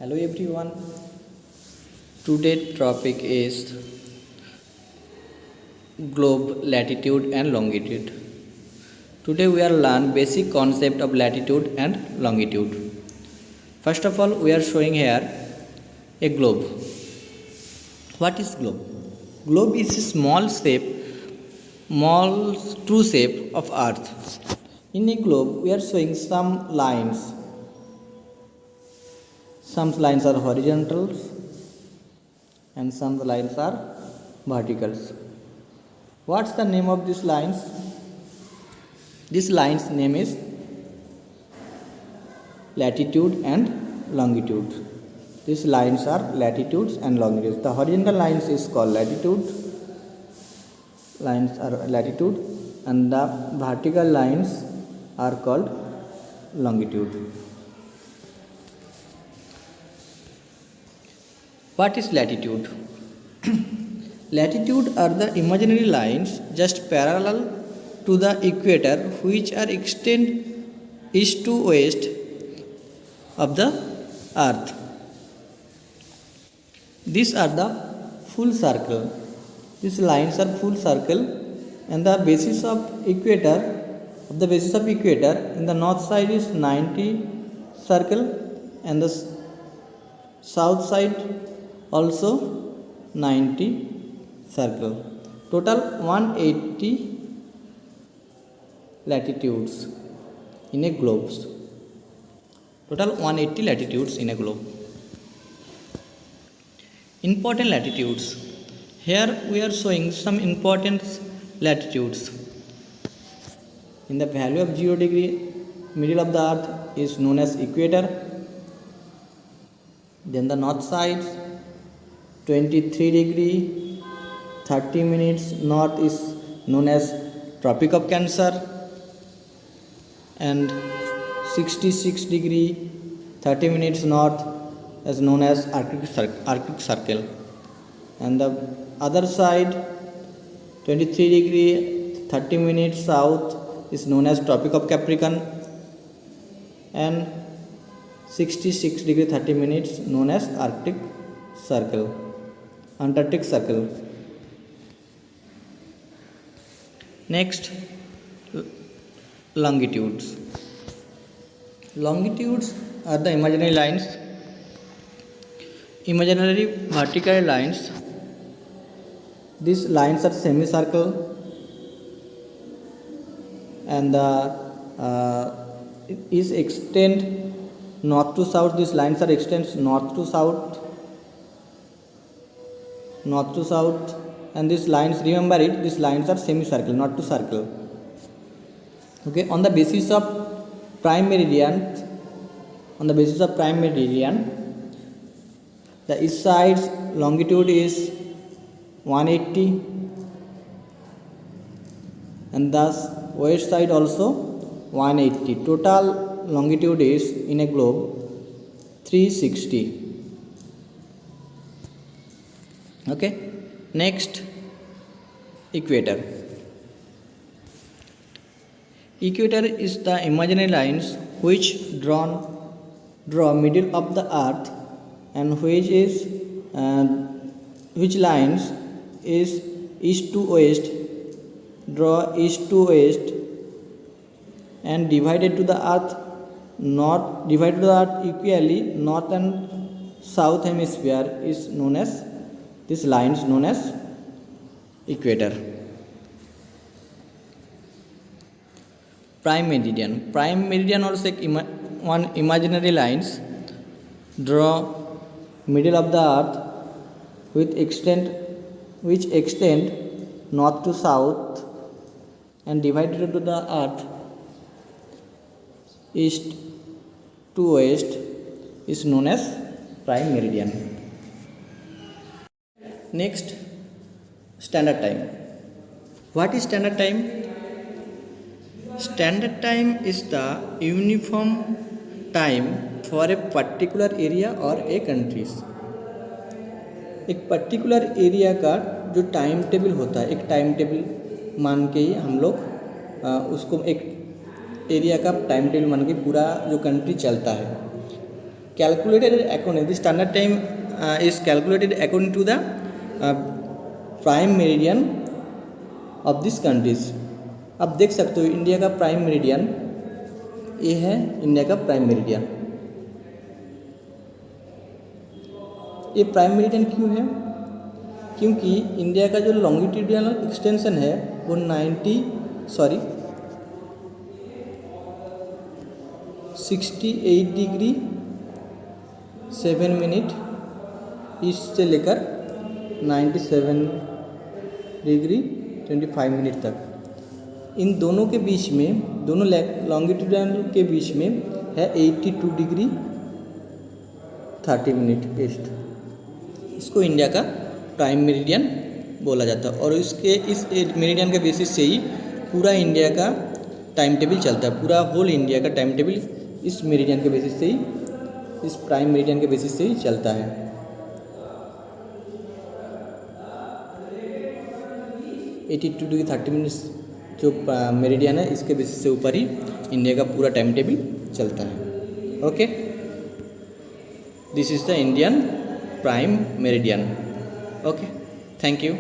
Hello everyone. Today topic is globe latitude and longitude. Today we are learn basic concept of latitude and longitude. First of all, we are showing here a globe. What is globe? Globe is a small true shape of Earth. In a globe, we are showing some lines. Some lines are horizontal and some lines are verticals. What's the name of these lines? This line's name is latitude and longitude. These lines are latitudes and longitudes. The horizontal lines is called latitude. Lines are latitude, and the vertical lines are called longitude. What is latitude? Latitude are the imaginary lines just parallel to the equator which are extend east to west of the earth. These are the full circle. These lines are full circle, and the basis of equator in the north side is 90 circle, and the south side also 90 circle. Total 180 latitudes in a globe. Total 180 latitudes in a globe. Important latitudes. Here we are showing some important latitudes. In the value of 0 degree, middle of the earth is known as equator. Then the north side 23 degree 30 minutes north is known as Tropic of Cancer, and 66 degree 30 minutes north is known as Arctic Circle, and the other side 23 degree 30 minutes south is known as Tropic of Capricorn, and 66 degree 30 minutes known as Antarctic Circle. Next, longitudes. Longitudes are the imaginary vertical lines. These lines are semicircle, and is extend north to south. These lines are extends north to south, and these lines, remember it, these lines are semicircle, not to circle. Okay, on the basis of prime meridian, the east side's longitude is 180, and thus west side also 180. Total longitude is in a globe 360. Okay, next, equator. Equator is the imaginary lines which draw middle of the earth, and which lines is east to west, draw east to west, and divided to the earth equally, north and south hemisphere is known as, this lines known as equator. Prime meridian also one imaginary lines draw middle of the earth which extend north to south and divided to the earth east to west is known as prime meridian. Next, standard time. What is standard time? Standard time is the uniform time for a particular area or a countries. एक particular area का जो time table होता है, एक time table मान के ही हम लोग उसको एक एरिया का टाइम टेबल मान के पूरा जो कंट्री चलता है, calculated according the standard time is calculated according to the prime meridian of this countries. आप देख सकते हो इंडिया का प्राइम मेरिडियन ये है, इंडिया का प्राइम मेरिडियन। ये प्राइम मेरिडियन क्यों है? क्योंकि इंडिया का जो लॉन्गिट्यूडिनल एक्सटेंशन है वो 68 डिग्री 7 मिनट ईस्ट से लेकर 97 डिग्री 25 मिनट तक, इन दोनों के बीच में, दोनों लॉन्गिट्यूडिनल के बीच में है 82 डिग्री 30 मिनट ईस्ट। इसको इंडिया का प्राइम मेरिडियन बोला जाता है और इसके इस मेरिडियन के बेसिस से ही पूरा इंडिया का टाइम टेबल चलता है। पूरा होल इंडिया का टाइम टेबल इस मेरिडियन के बेसिस से ही, इस प्राइम मेरिडियन के बेसिस से ही चलता है। एटी टू डिग्री 30 मिनट्स जो मेरिडियन है इसके बेसिस से ऊपर ही इंडिया का पूरा टाइम टेबल चलता है। Okay, this is the Indian prime meridian. Okay, thank you.